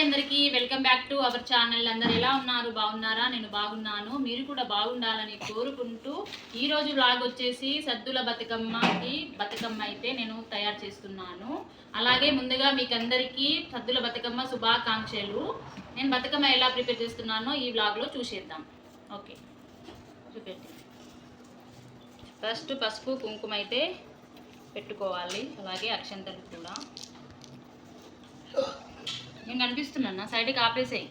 అందరికీ welcome back to our channel. అందరు ఎలా ఉన్నారు? బాగున్నారా? నేను బాగున్నాను. మీరు కూడా బాగుండాలని కోరుకుంటూ ఈరోజు వ్లాగ్ వచ్చేసి సద్దుల బతుకమ్మ అయితే నేను తయారు చేస్తున్నాను. అలాగే ముందుగా మీకు అందరికీ సద్దుల బతుకమ్మ శుభాకాంక్షలు. నేను బతుకమ్మ ఎలా ప్రిపేర్ చేస్తున్నానో ఈ వ్లాగ్లో చూసేద్దాం. ఓకే, చూపెట్టి. ఫస్ట్ పసుపు కుంకుమ అయితే పెట్టుకోవాలి, అలాగే అక్షంతలు కూడా. నేను కనిపిస్తున్నా, సైడ్కి ఆపేసేయి.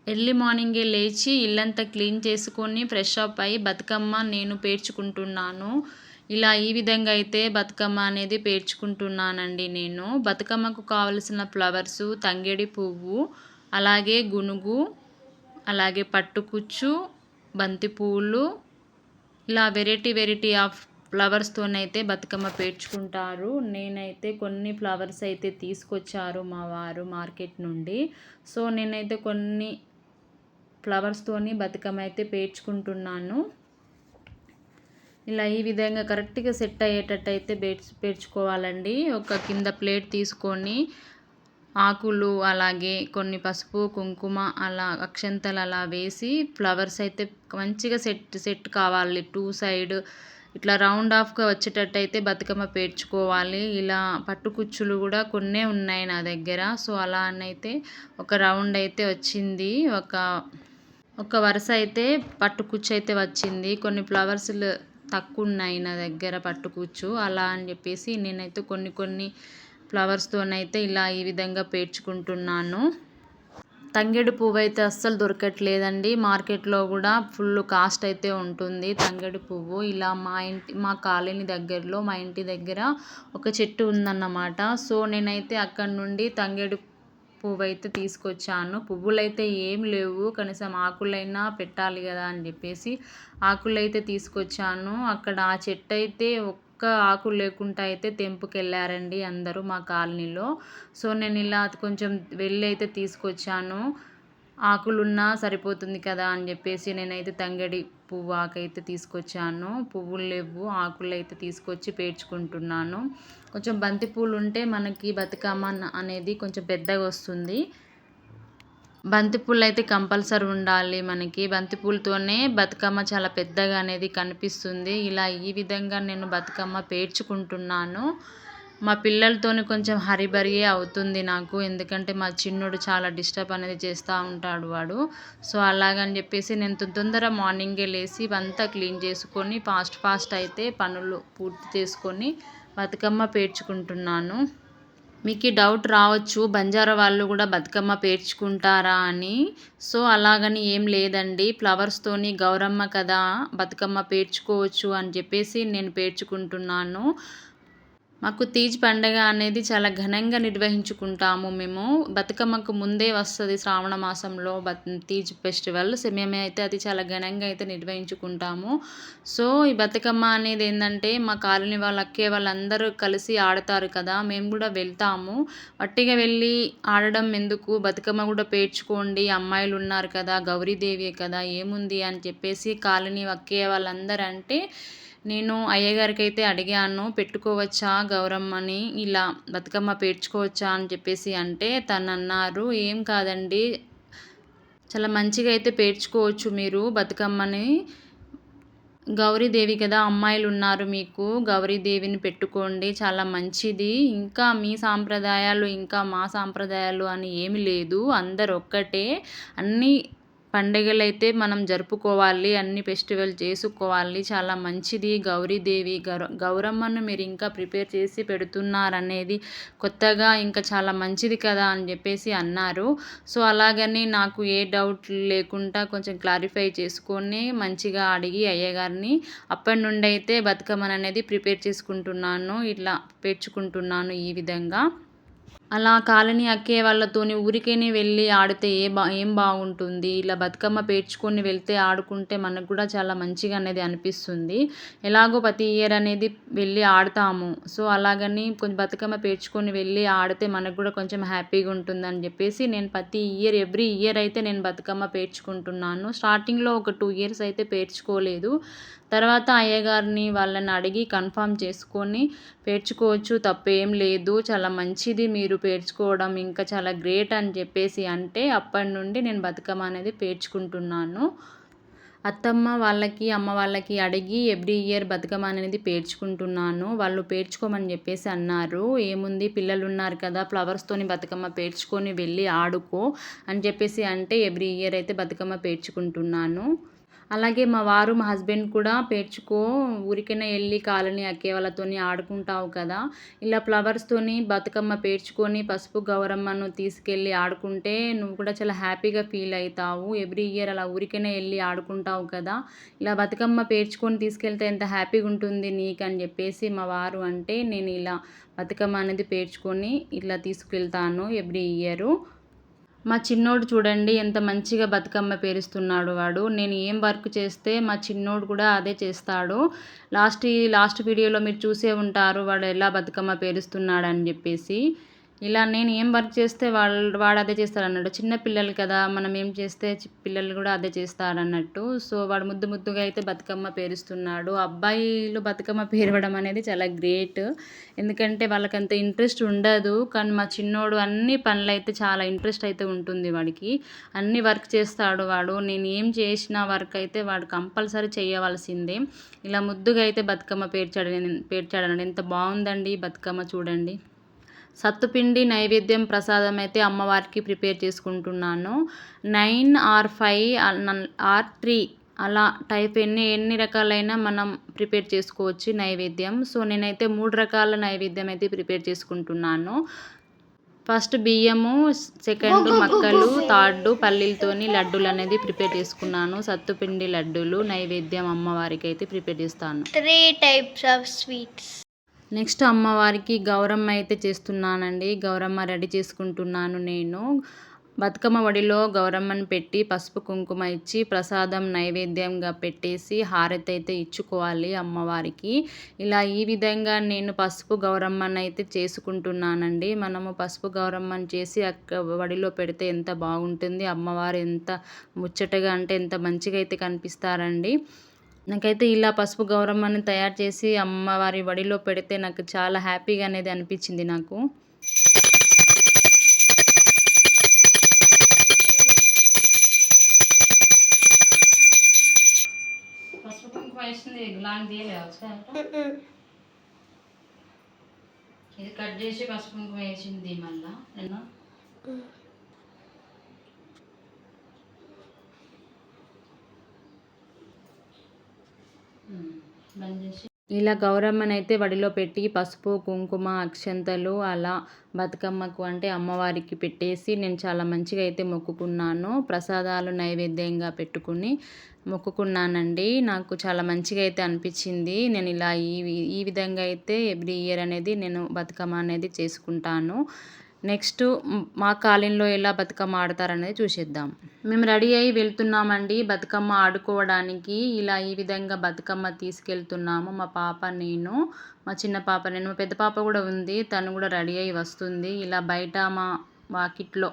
ఎర్లీ మార్నింగే లేచి ఇల్లంతా క్లీన్ చేసుకొని ఫ్రెష్ అప్ అయి బతుకమ్మ నేను పేర్చుకుంటున్నాను. ఇలా ఈ విధంగా అయితే బతుకమ్మ అనేది పేర్చుకుంటున్నానండి. నేను బతుకమ్మకు కావలసిన ఫ్లవర్సు తంగేడి పువ్వు, అలాగే గునుగు, అలాగే పట్టుకుచ్చు, బంతి పువ్వులు, ఇలా వెరైటీ ఆఫ్ ఫ్లవర్స్తోనైతే బతుకమ్మ పేర్చుకుంటారు. నేనైతే కొన్ని ఫ్లవర్స్ అయితే తీసుకొచ్చారు మా వారు మార్కెట్ నుండి. సో నేనైతే కొన్ని ఫ్లవర్స్తోని బతుకమ్మ అయితే పేర్చుకుంటున్నాను. ఇలా ఈ విధంగా కరెక్ట్గా సెట్ అయ్యేటట్టు అయితే పేర్చుకోవాలండి. ఒక కింద ప్లేట్ తీసుకొని ఆకులు, అలాగే కొన్ని పసుపు కుంకుమ, అలా అక్షంతలు అలా వేసి ఫ్లవర్స్ అయితే మంచిగా సెట్ కావాలి. 2 సైడ్ ఇట్లా రౌండ్ ఆఫ్గా వచ్చేటట్టు అయితే బతుకమ్మ పేర్చుకోవాలి. ఇలా పట్టుకుచ్చులు కూడా కొన్నే ఉన్నాయి నా దగ్గర. సో అలా అయితే ఒక రౌండ్ అయితే వచ్చింది, ఒక వరుస అయితే పట్టుకుచ్చు అయితే వచ్చింది. కొన్ని ఫ్లవర్స్లు తక్కువ ఉన్నాయి నా దగ్గర పట్టుకుచ్చు, అలా అని చెప్పేసి నేనైతే కొన్ని ఫ్లవర్స్తోనైతే ఇలా ఈ విధంగా పేర్చుకుంటున్నాను. తంగేడు పువ్వు అయితే అస్సలు దొరకట్లేదండి, మార్కెట్లో కూడా ఫుల్ కాస్ట్ అయితే ఉంటుంది తంగేడు పువ్వు. ఇలా మా కాలనీ దగ్గరలో, మా ఇంటి దగ్గర ఒక చెట్టు ఉందన్నమాట. సో నేనైతే అక్కడ నుండి తంగేడు పువ్వు అయితే తీసుకొచ్చాను. పువ్వులు అయితే ఏం లేవు, కనీసం ఆకులైనా పెట్టాలి కదా అని చెప్పేసి ఆకులు అయితే తీసుకొచ్చాను. అక్కడ ఆ చెట్టు అయితే ఒక్క ఆకు లేకుండా అయితే తెంపుకెళ్ళారండి అందరూ మా కాలనీలో. సో నేను ఇలా కొంచెం వెళ్ళి అయితే తీసుకొచ్చాను. ఆకులున్నా సరిపోతుంది కదా అని చెప్పేసి నేనైతే తంగడి పువ్వు ఆకైతే తీసుకొచ్చాను. పువ్వులు లేవు, ఆకులు అయితే తీసుకొచ్చి పేర్చుకుంటున్నాను. కొంచెం బంతి పూలు ఉంటే మనకి బతుకమ్మ అనేది కొంచెం పెద్దగా వస్తుంది. బంతిపూలు అయితే కంపల్సరీ ఉండాలి మనకి. బంతిపూలతోనే బతుకమ్మ చాలా పెద్దగా అనేది కనిపిస్తుంది. ఇలా ఈ విధంగా నేను బతుకమ్మ పేర్చుకుంటున్నాను. మా పిల్లలతోని కొంచెం హరిబరి అవుతుంది నాకు, ఎందుకంటే మా చిన్నోడు చాలా డిస్టర్బ్ అనేది చేస్తూ ఉంటాడు వాడు. సో అలాగని చెప్పేసి నేను తొందర మార్నింగే లేచి ఇవంతా క్లీన్ చేసుకొని ఫాస్ట్ అయితే పనులు పూర్తి చేసుకొని బతుకమ్మ పేర్చుకుంటున్నాను. మీకు డౌట్ రావచ్చు, బంజారా వాళ్ళు కూడా బతుకమ్మ పేర్చుకుంటారా అని. సో అలాగని ఏం లేదండి, ఫ్లవర్స్తోని గౌరమ్మ కదా బతుకమ్మ పేర్చుకోవచ్చు అని చెప్పేసి నేను పేర్చుకుంటున్నాను. మాకు తీజ్ పండుగ అనేది చాలా ఘనంగా నిర్వహించుకుంటాము మేము. బతుకమ్మకు ముందే వస్తుంది శ్రావణ మాసంలో తీజ్ ఫెస్టివల్. మేమైతే అది చాలా ఘనంగా అయితే నిర్వహించుకుంటాము. సో ఈ బతుకమ్మ అనేది ఏంటంటే మా కాలనీ అక్కే వాళ్ళందరూ కలిసి ఆడతారు కదా, మేము కూడా వెళ్తాము. వట్టిగా వెళ్ళి ఆడడం ఎందుకు, బతుకమ్మ కూడా పేర్చుకోండి, అమ్మాయిలు ఉన్నారు కదా, గౌరీదేవి కదా, ఏముంది అని చెప్పేసి కాలనీ అక్కే వాళ్ళందరూ అంటే నేను అయ్యగారికి అయితే అడిగాను, పెట్టుకోవచ్చా గౌరమ్మని, ఇలా బతుకమ్మ పేర్చుకోవచ్చా అని చెప్పేసి అంటే తను అన్నారు, ఏం కాదండి, చాలా మంచిగా అయితే పేర్చుకోవచ్చు మీరు బతుకమ్మని. గౌరీదేవి కదా, అమ్మాయిలు ఉన్నారు మీకు, గౌరీదేవిని పెట్టుకోండి, చాలా మంచిది. ఇంకా మీ సాంప్రదాయాలు ఇంకా మా సాంప్రదాయాలు అని ఏమి లేదు, అందరు ఒక్కటే. అన్నీ పండుగలైతే మనం జరుపుకోవాలి, అన్ని ఫెస్టివల్ చేసుకోవాలి, చాలా మంచిది. గౌరీదేవి గౌరమ్మను మీరు ఇంకా ప్రిపేర్ చేసి పెడుతున్నారనేది కొత్తగా ఇంకా చాలా మంచిది కదా అని చెప్పేసి అన్నారు. సో అలాగని నాకు ఏ డౌట్ లేకుండా కొంచెం క్లారిఫై చేసుకొని మంచిగా అడిగి అయ్యగారిని అప్పటి నుండి అయితే బతుకమ్మను అనేది ప్రిపేర్ చేసుకుంటున్నాను, ఇట్లా పేర్చుకుంటున్నాను ఈ విధంగా. అలా కాలనీ అక్కే వాళ్ళతోని ఊరికేనే వెళ్ళి ఆడితే ఏం బాగుంటుంది. ఇలా బతుకమ్మ పేర్చుకొని వెళ్తే ఆడుకుంటే మనకు కూడా చాలా మంచిగా అనేది అనిపిస్తుంది. ఎలాగో ప్రతి ఇయర్ అనేది వెళ్ళి ఆడతాము. సో, అలాగని కొంచెం బతుకమ్మ పేర్చుకొని వెళ్ళి ఆడితే మనకు కూడా కొంచెం హ్యాపీగా ఉంటుందని చెప్పేసి నేను ప్రతి ఇయర్ ఎవ్రీ ఇయర్ అయితే నేను బతుకమ్మ పేర్చుకుంటున్నాను. స్టార్టింగ్‌లో ఒక 2 ఇయర్స్ అయితే పేర్చుకోలేదు. తర్వాత అయ్యగారిని వాళ్ళని అడిగి కన్ఫర్మ్ చేసుకొని పేర్చుకోవచ్చు, తప్పేం లేదు, చాలా మంచిది మీరు పేర్చుకోవడం, ఇంకా చాలా గ్రేట్ అని చెప్పేసి అంటే అప్పటి నుండి నేను బతుకమ్మ అనేది పేర్చుకుంటున్నాను. అత్తమ్మ వాళ్ళకి, అమ్మ వాళ్ళకి అడిగి ఎవ్రీ ఇయర్ బతుకమ్మ అనేది పేర్చుకుంటున్నాను. వాళ్ళు పేర్చుకోమని చెప్పేసి అన్నారు. ఏముంది పిల్లలున్నారు కదా, ఫ్లవర్స్‌తోని బతుకమ్మ పేర్చుకొని వెళ్ళి ఆడుకో అని చెప్పేసి అంటే ఎవ్రీ ఇయర్ అయితే బతుకమ్మ పేర్చుకుంటున్నాను. అలాగే మా వారు, మా హస్బెండ్ కూడా పేర్చుకో, ఊరికనే ఎళ్లి కాలనీ అక్కే వాళ్ళతోని ఆడుకుంటావు కదా, ఇలా ఫ్లవర్స్‌తోని బతుకమ్మ పేర్చుకొని పసుపు గౌరమ్మను తీసుకెళ్ళి ఆడుకుంటే నువ్వు కూడా చాలా హ్యాపీగా ఫీల్ అయితావు. ఎవ్రీ ఇయర్ అలా ఊరికనే ఎళ్లి ఆడుకుంటావు కదా, ఇలా బతుకమ్మ పేర్చుకొని తీసుకెళ్తే ఎంత హ్యాపీగా ఉంటుంది నీకని చెప్పేసి మా వారు అంటే నేను ఇలా బతుకమ్మ అనేది పేర్చుకొని ఇట్లా తీసుకెళ్తాను ఎవ్రీ ఇయరు. మా చిన్నోడు చూడండి ఎంత మంచిగా బతుకమ్మ పేరుస్తున్నాడు వాడు. నేను ఏం వర్క్ చేస్తే మా చిన్నోడు కూడా అదే చేస్తాడు. లాస్ట్ వీడియోలో మీరు చూసే ఉంటారు వాడు ఎలా బతుకమ్మ పేరుస్తున్నాడని జెప్పేసి. ఇలా నేను ఏం వర్క్ చేస్తే వాడు అదే చేస్తాడన్నట్టు. చిన్న పిల్లలు కదా, మనం ఏం చేస్తే పిల్లలు కూడా అదే చేస్తారన్నట్టు. సో, వాడు ముద్దుగా అయితే బతుకమ్మ పేరుస్తున్నాడు. అబ్బాయిలు బతుకమ్మ పేరవడం అనేది చాలా గ్రేట్. ఎందుకంటే వాళ్ళకంత ఇంట్రెస్ట్ ఉండదు. కానీ మా చిన్నోడు అన్ని పనులైతే చాలా ఇంట్రెస్ట్ అయితే ఉంటుంది వాడికి. అన్ని వర్క్ చేస్తాడు వాడు. నేను ఏం చేసిన వర్క్ అయితే వాడు కంపల్సరీ చేయవలసిందే. ఇలా ముద్దుగా అయితే బతుకమ్మ పేర్చాడండి. ఎంత బాగుందండి బతుకమ్మ చూడండి. సత్తుపిండి నైవేద్యం ప్రసాదం అయితే అమ్మవారికి ప్రిపేర్ చేసుకుంటున్నాను. 9 ఆర్ 5 ఆర్ 3 అలా టైప్ ఎన్ని రకాలైనా మనం ప్రిపేర్ చేసుకోవచ్చు నైవేద్యం. సో, నేనైతే 3 రకాల నైవేద్యం అయితే ప్రిపేర్ చేసుకుంటున్నాను. ఫస్ట్ బియ్యము, సెకండ్ మక్కలు, థర్డ్ పల్లీలతోని లడ్డూలు అనేది ప్రిపేర్ చేసుకున్నాను. సత్తుపిండి లడ్డూలు నైవేద్యం అమ్మవారికి అయితే ప్రిపేర్ చేస్తాను. 3 types of sweets. నెక్స్ట్ అమ్మవారికి గౌరమ్మ అయితే చేస్తున్నానండి. గౌరమ్మ రెడీ చేసుకుంటున్నాను నేను. బతుకమ్మ ఒడిలో గౌరమ్మని పెట్టి పసుపు కుంకుమ ఇచ్చి ప్రసాదం నైవేద్యంగా పెట్టేసి హారతి అయితే ఇచ్చుకోవాలి అమ్మవారికి. ఇలా ఈ విధంగా నేను పసుపు గౌరమ్మని అయితే చేసుకుంటున్నానండి. మనము పసుపు గౌరమ్మని చేసి ఒడిలో పెడితే ఎంత బాగుంటుంది, అమ్మవారు ఎంత ముచ్చటగా అంటే ఎంత మంచిగా అయితే కనిపిస్తారండి. నాకైతే ఇలా పసుపు గౌరమ్మని తయారు చేసి అమ్మవారి ఒడిలో పెడితే నాకు చాలా హ్యాపీగా అనేది అనిపించింది నాకు. పసుపు కుంకుమ వేసింది ఇది కట్ చేసి పసుపు కుంకుమ వేసింది మళ్ళా నేను ఇలా గౌరమ్మనైతే వడిలో పెట్టి పసుపు కుంకుమ అక్షంతలు అలా బతుకమ్మకు అంటే అమ్మవారికి పెట్టేసి నేను చాలా మంచిగా అయితే మొక్కుకున్నాను. ప్రసాదాలు నైవేద్యంగా పెట్టుకుని మొక్కుకున్నానండి. నాకు చాలా మంచిగా అయితే అనిపించింది. నేను ఇలా ఈ విధంగా అయితే ఎవ్రీ ఇయర్ అనేది నేను బతుకమ్మ అనేది చేసుకుంటాను. నెక్స్ట్ మా కాలనీలో ఎలా బతుకమ్మ ఆడతారనేది చూసేద్దాం. మేము రెడీ అయ్యి వెళ్తున్నామండి బతుకమ్మ ఆడుకోవడానికి. ఇలా ఈ విధంగా బతుకమ్మ తీసుకెళ్తున్నాము. మా పాప నేను, మా చిన్న పాప నేను, మా పెద్ద పాప కూడా ఉంది, తను కూడా రెడీ అయ్యి వస్తుంది. ఇలా బయట మా వాకిట్లో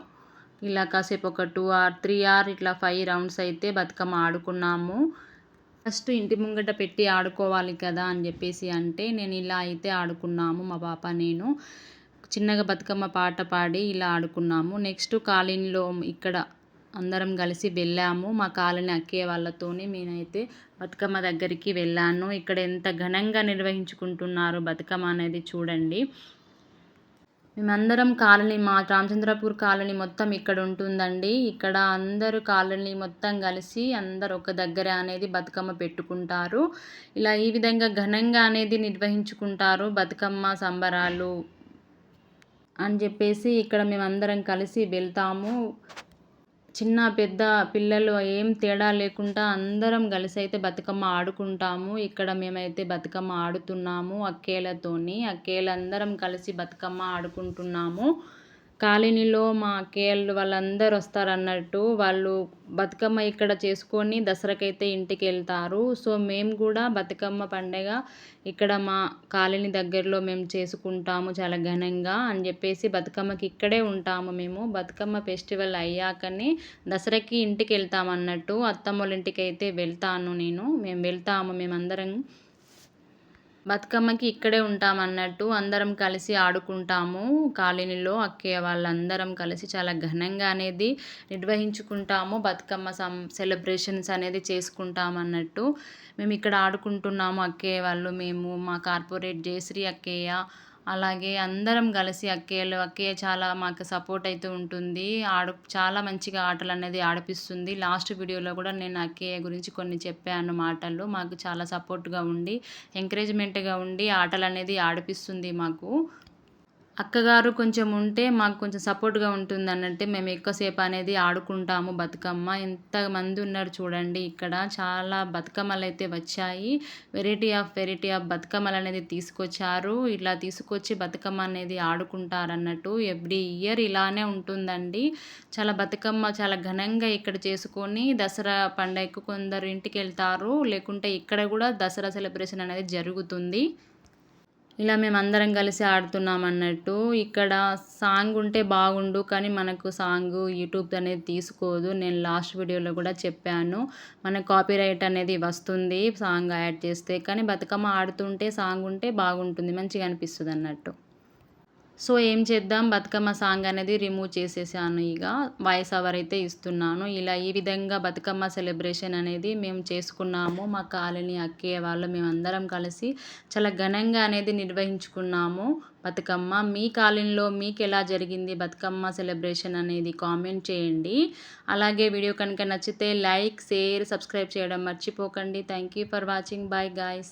ఇలా కాసేపు ఒక 2 ఆర్ 3 ఆర్ ఇట్లా 5 రౌండ్స్ అయితే బతుకమ్మ ఆడుకున్నాము. ఫస్ట్ ఇంటి ముంగట పెట్టి ఆడుకోవాలి కదా అని చెప్పేసి అంటే నేను ఇలా అయితే ఆడుకున్నాము మా పాప నేను. చిన్నగా బతుకమ్మ పాట పాడి ఇలా ఆడుకున్నాము. నెక్స్ట్ కాలనీలో ఇక్కడ అందరం కలిసి వెళ్ళాము. మా కాలనీ అక్కే వాళ్ళతోని నేనైతే బతుకమ్మ దగ్గరికి వెళ్ళాను. ఇక్కడ ఎంత ఘనంగా నిర్వహించుకుంటున్నారు బతుకమ్మ అనేది చూడండి. మేమందరం కాలనీ మా రామచంద్రపూర్ కాలనీ మొత్తం ఇక్కడ ఉంటుందండి. ఇక్కడ అందరూ కాలనీ మొత్తం కలిసి అందరు ఒక దగ్గర అనేది బతుకమ్మ పెట్టుకుంటారు. ఇలా ఈ విధంగా ఘనంగా అనేది నిర్వహించుకుంటారు బతుకమ్మ సంబరాలు అని చెప్పేసి ఇక్కడ మేమందరం కలిసి వెళ్తాము. చిన్న పెద్ద పిల్లలు ఏం తేడా లేకుండా అందరం కలిసి అయితే బతుకమ్మ ఆడుకుంటాము. ఇక్కడ మేమైతే బతుకమ్మ ఆడుతున్నాము అక్కేలతోని. అక్కేలందరం కలిసి బతుకమ్మ ఆడుకుంటున్నాము. కాలనీలో మా అక్కయ్యలు వాళ్ళందరూ వస్తారన్నట్టు. వాళ్ళు బతుకమ్మ ఇక్కడ చేసుకొని దసరాకైతే ఇంటికెళ్తారు. సో, మేము కూడా బతుకమ్మ పండగ ఇక్కడ మా కాలనీ దగ్గరలో మేము చేసుకుంటాము చాలా ఘనంగా అని చెప్పేసి బతుకమ్మకి ఇక్కడే ఉంటాము మేము. బతుకమ్మ ఫెస్టివల్ అయ్యాకనే దసరాకి ఇంటికెళ్తామన్నట్టు. అత్తమ్మోళ్ళ ఇంటికైతే వెళ్తాను నేను. మేము వెళ్తాము మేమందరం. బతుకమ్మకి ఇక్కడే ఉంటామన్నట్టు. అందరం కలిసి ఆడుకుంటాము. కాలనీలో అక్కయ్య వాళ్ళందరం కలిసి చాలా ఘనంగా అనేది నిర్వహించుకుంటాము. బతుకమ్మ సెలబ్రేషన్స్ అనేది చేసుకుంటామన్నట్టు. మేము ఇక్కడ ఆడుకుంటున్నాము అక్కయ్య వాళ్ళు, మేము, మా కార్పొరేట్ జయశ్రీ అక్కయ్య, అలాగే అందరం కలిసి అక్కయ్య చాలా మాకు సపోర్ట్ అయితే ఉంటుంది. చాలా మంచిగా ఆటలనేది ఆడిపిస్తుంది. లాస్ట్ వీడియోలో కూడా నేను అక్కయ్య గురించి కొన్ని చెప్పాను మాటలు. మాకు చాలా సపోర్ట్‌గా ఉండి, ఎంకరేజ్‌మెంట్‌గా ఉండి ఆటలనేది ఆడిపిస్తుంది మాకు. అక్కగారు కొంచెం ఉంటే మాకు కొంచెం సపోర్ట్‌గా ఉంటుందన్నట్టే మేము ఎక్కువసేపు అనేది ఆడుకుంటాము బతుకమ్మ. ఎంతమంది ఉన్నారు చూడండి ఇక్కడ. చాలా బతుకమ్మలైతే వచ్చాయి. వెరైటీ ఆఫ్ బతుకమ్మలనేది తీసుకొచ్చారు. ఇలా తీసుకొచ్చి బతుకమ్మ అనేది ఆడుకుంటారన్నట్టు. ఎవ్రీ ఇయర్ ఇలానే ఉంటుందండి. బతుకమ్మ చాలా ఘనంగా ఇక్కడ చేసుకొని దసరా పండగకు కొందరు ఇంటికెళ్తారు. లేకుంటే ఇక్కడ కూడా దసరా సెలబ్రేషన్ అనేది జరుగుతుంది. ఇలా మేమందరం కలిసి ఆడుతున్నామన్నట్టు. ఇక్కడ సాంగ్ ఉంటే బాగుండు, కానీ మనకు సాంగు యూట్యూబ్ అనేది తీసుకోదు. నేను లాస్ట్ వీడియోలో కూడా చెప్పాను. మనకు కాపీరైట్ అనేది వస్తుంది సాంగ్ యాడ్ చేస్తే. కానీ బతుకమ్మ ఆడుతుంటే సాంగ్ ఉంటే బాగుంటుంది, మంచిగా అనిపిస్తదన్నట్టు. సో, ఏం చేద్దాం, బతుకమ్మ సాంగ్ అనేది రిమూవ్ చేసేసాను. ఇక వాయిస్ ఓవర్ అయితే ఇస్తున్నాను. ఈ విధంగా బతుకమ్మ సెలబ్రేషన్ అనేది మేము చేసుకున్నాము. మా కాలనీ అక్కయ్య వాళ్ళు మేమందరం కలిసి చాలా ఘనంగా అనేది నిర్వహించుకున్నాము బతుకమ్మ. మీ కాలనీలో మీకు ఎలా జరిగింది బతుకమ్మ సెలబ్రేషన్ అనేది కామెంట్ చేయండి. అలాగే వీడియో కనుక నచ్చితే లైక్, షేర్, సబ్స్క్రైబ్ చేయడం మర్చిపోకండి. Thank you for watching. Bye guys.